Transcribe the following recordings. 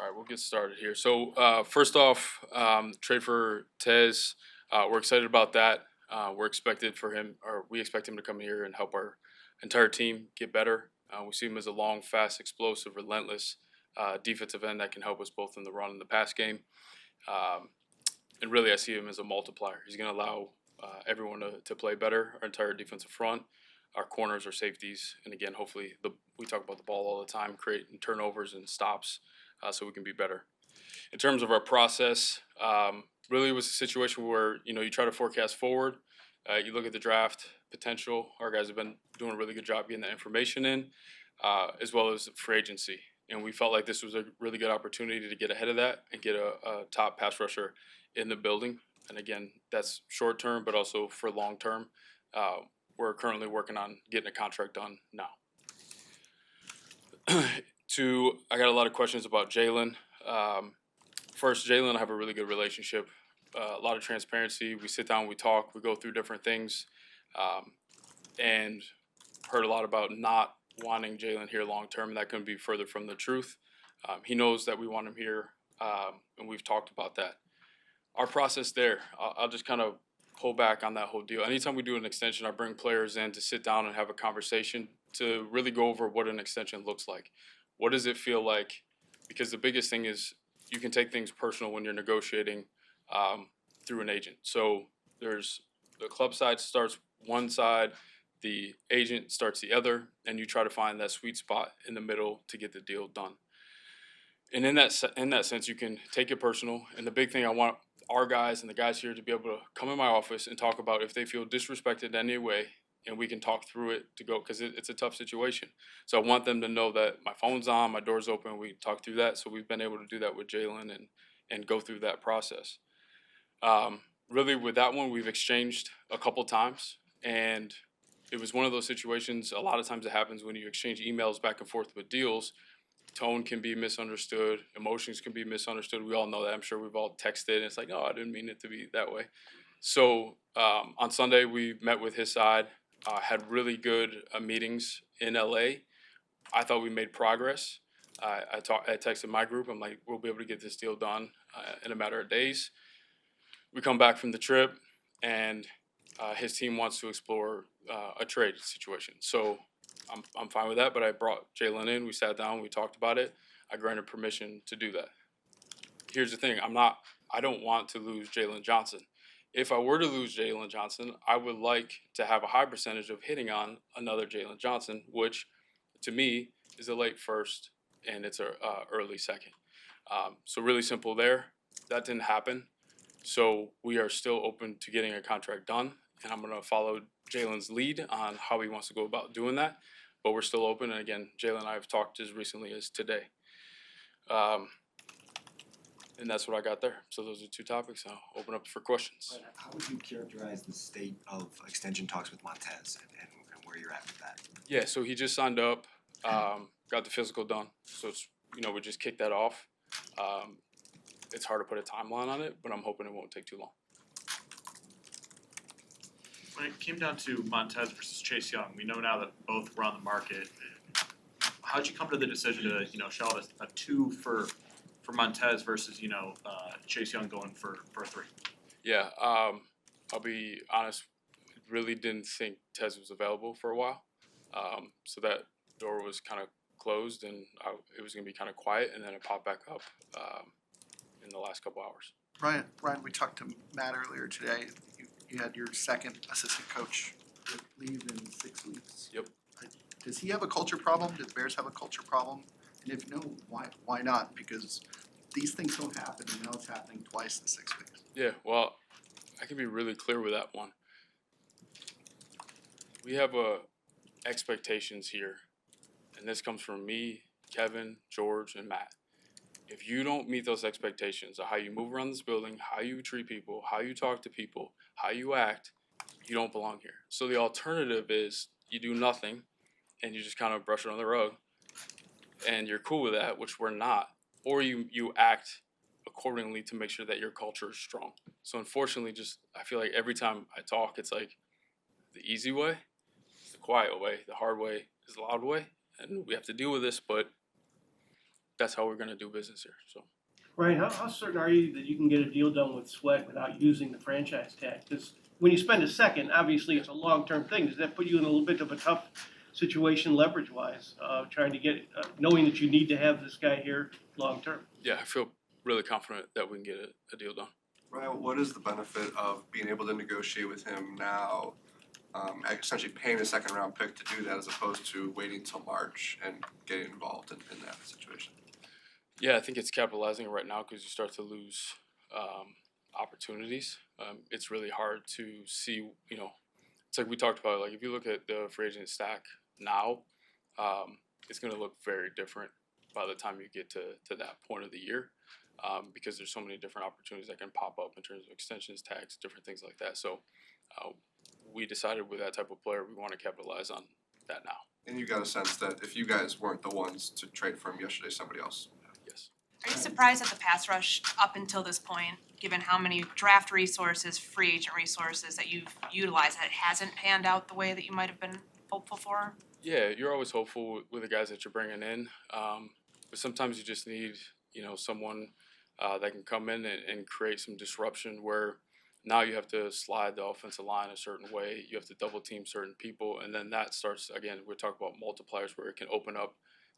All right, we'll get started here. So first off, trade for Tez. We're excited about that. We expect him to come here and help our entire team get better. We see him as a long, fast, explosive, relentless defensive end that can help us both in the run and the pass game. Um, and really, I see him as a multiplier. He's going to allow everyone to play better. Our entire defensive front, our corners, our safeties, and again, hopefully, we talk about the ball all the time, creating turnovers and stops, so we can be better. In terms of our process, really it was a situation where you try to forecast forward. You look at the draft potential. Our guys have been doing a really good job getting that information in, as well as free agency. And we felt like this was a really good opportunity to get ahead of that and get a top pass rusher in the building. And again, that's short term, but also for long term. We're currently working on getting a contract done now. I got a lot of questions about Jalen. First, Jalen and I have a really good relationship. A lot of transparency. We sit down, we talk, we go through different things, and heard a lot about not wanting Jalen here long term. That couldn't be further from the truth. He knows that we want him here, and we've talked about that. Our process there, I'll just kind of pull back on that whole deal. Anytime we do an extension, I bring players in to sit down and have a conversation to really go over what an extension looks like. What does it feel like? Because the biggest thing is you can take things personal when you're negotiating through an agent. So there's the club side starts one side, the agent starts the other, and you try to find that sweet spot in the middle to get the deal done. And in that sense, you can take it personal. And the big thing I want our guys and the guys here to be able to come in my office and talk about if they feel disrespected in any way, and we can talk through it to go because it's a tough situation. So I want them to know that my phone's on, my door's open, we talk through that. So we've been able to do that with Jalen and go through that process. Really, with that one, we've exchanged a couple times, and it was one of those situations. A lot of times it happens when you exchange emails back and forth with deals. Tone can be misunderstood, emotions can be misunderstood. We all know that. I'm sure we've all texted, and it's like, no, I didn't mean it to be that way. So on Sunday, we met with his side, had really good meetings in LA. I thought we made progress. I texted my group. I'm like, we'll be able to get this deal done in a matter of days. We come back from the trip, and his team wants to explore a trade situation. So I'm fine with that, but I brought Jalen in. We sat down. We talked about it. I granted permission to do that. Here's the thing. I don't want to lose Jalen Johnson. If I were to lose Jalen Johnson, I would like to have a high percentage of hitting on another Jalen Johnson, which to me is a late first and it's a early second. So really simple there. That didn't happen. So we are still open to getting a contract done, and I'm going to follow Jalen's lead on how he wants to go about doing that. But we're still open, and again, Jalen and I have talked as recently as today. And that's what I got there. So those are two topics. I'll open up for questions. Right. How would you characterize the state of extension talks with Montez and where you're at with that? Yeah, so he just signed up, got the physical done. So it's we just kicked that off. It's hard to put a timeline on it, but I'm hoping it won't take too long. When it came down to Montez versus Chase Young, we know now that both were on the market. How'd you come to the decision to shell out a 2 for Montez versus Chase Young going for a 3? Yeah, I'll be honest. Really didn't think Tez was available for a while, so that door was kind of closed, and it was gonna be kind of quiet, and then it popped back up in the last couple hours. Ryan, we talked to Matt earlier today. You had your second assistant coach leave in 6 weeks. Yep. Does he have a culture problem? Does Bears have a culture problem? And if no, why not? Because these things don't happen, and now it's happening twice in 6 weeks. Yeah, well, I can be really clear with that one. We have expectations here, and this comes from me, Kevin, George, and Matt. If you don't meet those expectations of how you move around this building, how you treat people, how you talk to people, how you act, you don't belong here. So the alternative is you do nothing and you just kind of brush it on the rug and you're cool with that, which we're not, or you act accordingly to make sure that your culture is strong. So unfortunately, I feel like every time I talk, it's like the easy way, the quiet way, the hard way is the loud way, and we have to deal with this, but that's how we're going to do business here. So. Ryan, how certain are you that you can get a deal done with Sweat without using the franchise tag? Because when you spend a second, obviously it's a long-term thing. Does that put you in a little bit of a tough situation leverage-wise, trying to get, knowing that you need to have this guy here long-term? Yeah, I feel really confident that we can get a deal done. Ryan, what is the benefit of being able to negotiate with him now, essentially paying a second round pick to do that as opposed to waiting till March and getting involved in that situation? Yeah, I think it's capitalizing right now because you start to lose opportunities. It's really hard to see, it's like we talked about, like if you look at the free agent stack now, it's going to look very different by the time you get to that point of the year. Because there's so many different opportunities that can pop up in terms of extensions, tags, different things like that. So we decided with that type of player, we want to capitalize on that now. And you got a sense that if you guys weren't the ones to trade for him yesterday, somebody else. Yes. Are you surprised at the pass rush up until this point, given how many draft resources, free agent resources that you've utilized, that it hasn't panned out the way that you might have been hopeful for? Yeah, you're always hopeful with the guys that you're bringing in, but sometimes you just need, someone that can come in and create some disruption where now you have to slide the offensive line a certain way, you have to double team certain people, and then that starts, again, we're talking about multipliers where it can open up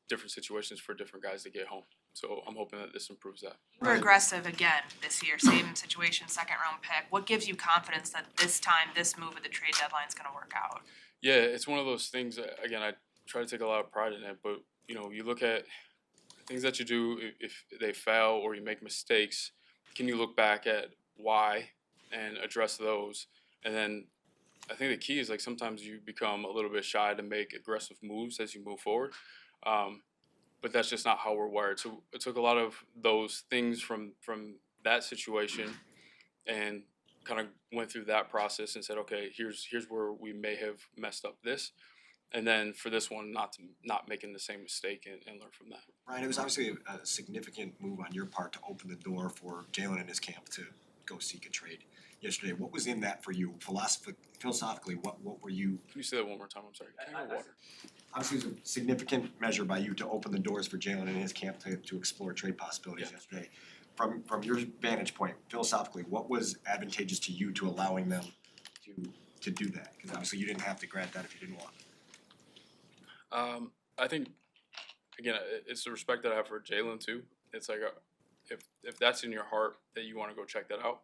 different situations for different guys to get home. So I'm hoping that this improves that. We're aggressive again this year, same situation, second round pick. What gives you confidence that this time, this move at the trade deadline is gonna work out? Yeah, it's one of those things that, again, I try to take a lot of pride in it, but, you look at things that you do, if they fail or you make mistakes, can you look back at why and address those? And then I think the key is like sometimes you become a little bit shy to make aggressive moves as you move forward. But that's just not how we're wired. So it took a lot of those things from that situation and kind of went through that process and said, okay, here's where we may have messed up this. And then for this one, not making the same mistake and learn from that. Ryan, it was obviously a significant move on your part to open the door for Jalen and his camp to go seek a trade yesterday. What was in that for you? Philosophically, what were you? Can you say that one more time? I'm sorry. Can I get water? Obviously, it was a significant measure by you to open the doors for Jalen and his camp to explore trade possibilities yesterday. From your vantage point, philosophically, what was advantageous to you to allowing them to do that? Because obviously you didn't have to grant that if you didn't want. I think, again, it's the respect that I have for Jalen too. It's like if that's in your heart that you want to go check that out,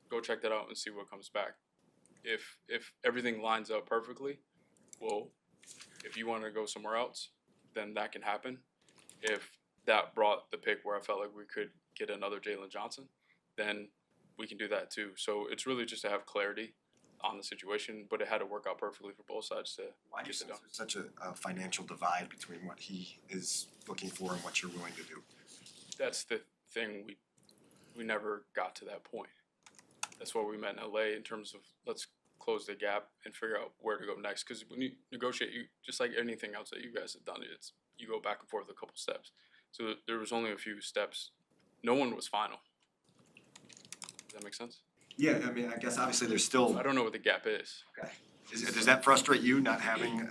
go check that out and see what comes back. If everything lines up perfectly, well, if you want to go somewhere else, then that can happen. If that brought the pick where I felt like we could get another Jalen Johnson, then we can do that too. So it's really just to have clarity on the situation, but it had to work out perfectly for both sides to Why do you get it think done. there's such a financial divide between what he is looking for and what you're willing to do? That's the thing, we never got to that point. That's why we met in LA in terms of let's close the gap and figure out where to go next. Because when you negotiate, you just like anything else that you guys have done, it's you go back and forth a couple steps. So there was only a few steps. No one was final. Does that make sense? Yeah, I mean, I guess obviously there's still. I don't know what the gap is. Okay. Does that frustrate you not having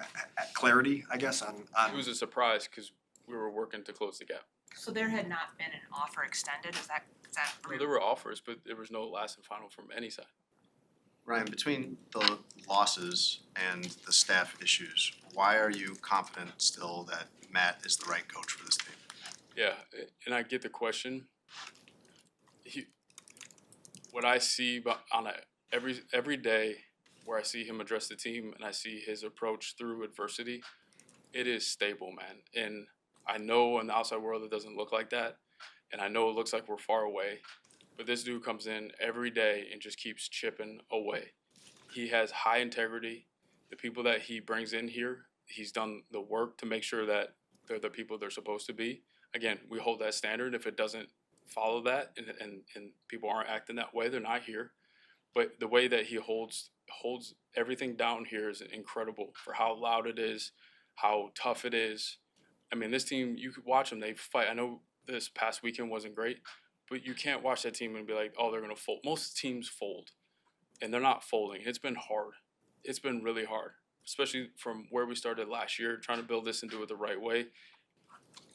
clarity? I guess on. It was a surprise because we were working to close the gap. So there had not been an offer extended, is that No, there were offers, but there was no last and final from any side. Ryan, between the losses and the staff issues, why are you confident still that Matt is the right coach for this team? Yeah, and I get the question. What I see on every day where I see him address the team and I see his approach through adversity, it is stable, man. And I know in the outside world it doesn't look like that, and I know it looks like we're far away, but this dude comes in every day and just keeps chipping away. He has high integrity. The people that he brings in here, he's done the work to make sure that they're the people they're supposed to be. Again, we hold that standard. If it doesn't follow that and people aren't acting that way, they're not here. But the way that he holds everything down here is incredible for how loud it is, how tough it is. I mean, this team, you could watch them, they fight. I know this past weekend wasn't great, but you can't watch that team and be like, oh, they're going to fold. Most teams fold, and they're not folding. It's been hard. It's been really hard, especially from where we started last year, trying to build this and do it the right way.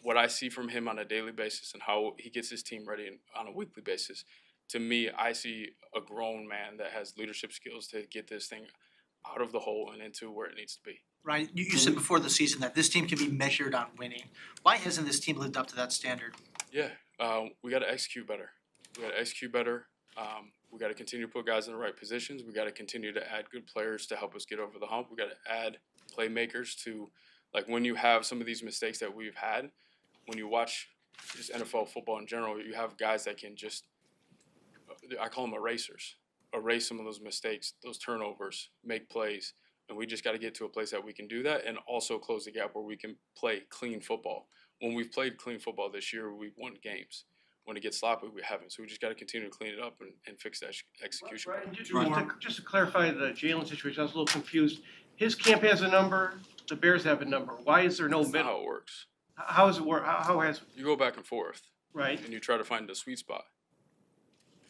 what I see from him on a daily basis and how he gets his team ready on a weekly basis, to me, I see a grown man that has leadership skills to get this thing out of the hole and into where it needs to be. Ryan, you said before the season that this team can be measured on winning. Why hasn't this team lived up to that standard? Yeah, we got to execute better. We got to execute better. We got to continue to put guys in the right positions. We got to continue to add good players to help us get over the hump. We got to add playmakers to, like, when you have some of these mistakes that we've had, when you watch just NFL football in general, you have guys that can just, I call them erasers, erase some of those mistakes, those turnovers, make plays. And we just got to get to a place that we can do that and also close the gap where we can play clean football. When we've played clean football this year, we've won games. When it gets sloppy, we haven't. So we just got to continue to clean it up and fix that execution. Ryan, just to clarify the Jalen situation, I was a little confused. His camp has a number, the Bears have a number. Why is there no That's not middle? how it works. How does it work? How has, You go back and forth, right? and you try to find the sweet spot.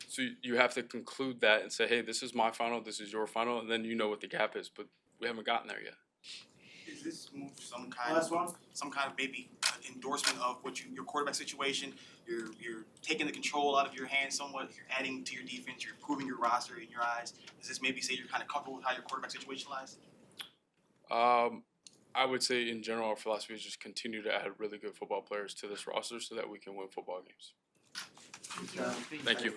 So you have to conclude that and say, hey, this is my final, this is your final, and then you know what the gap is. But we haven't gotten there yet. Is this move some kind of maybe endorsement of what your quarterback situation? You're taking the control out of your hands somewhat. You're adding to your defense. You're improving your roster in your eyes. Does this maybe say you're kind of comfortable with how your quarterback situation lies? I would say in general, our philosophy is just continue to add really good football players to this roster so that we can win football games. Thank you.